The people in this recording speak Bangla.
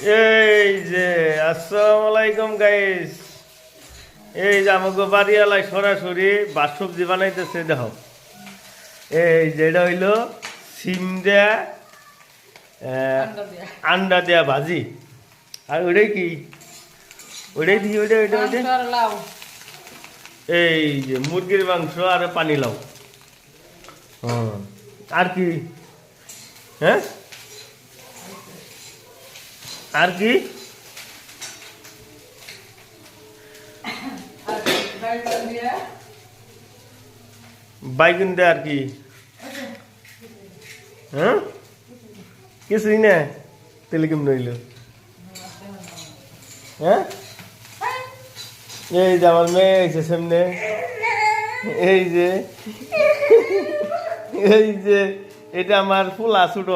এই যে আসসালামু আলাইকুম গাইস। এই যে আমাকে বাড়িওয়ালায় সরাসরি ভাত সবজি বানাইতেছে দেখো। এই যেটা হইলো সিম দেয়া আন্ডা দেয়া ভাজি। আর ওইটাই কি ওইটাই দিই ওইটা ওইটা ওইটা এই যে মুরগির মাংস আর পানি লাউ। আর কি? হ্যাঁ আর কি? বাইগুন দে আর কি? হ্যাঁ কিছুই না, তেলে কেমন হইল? হ্যাঁ এই যে আমার মেয়ে এসে সামনে, এই যে এই যে এটা আমার ফুলা ছোট।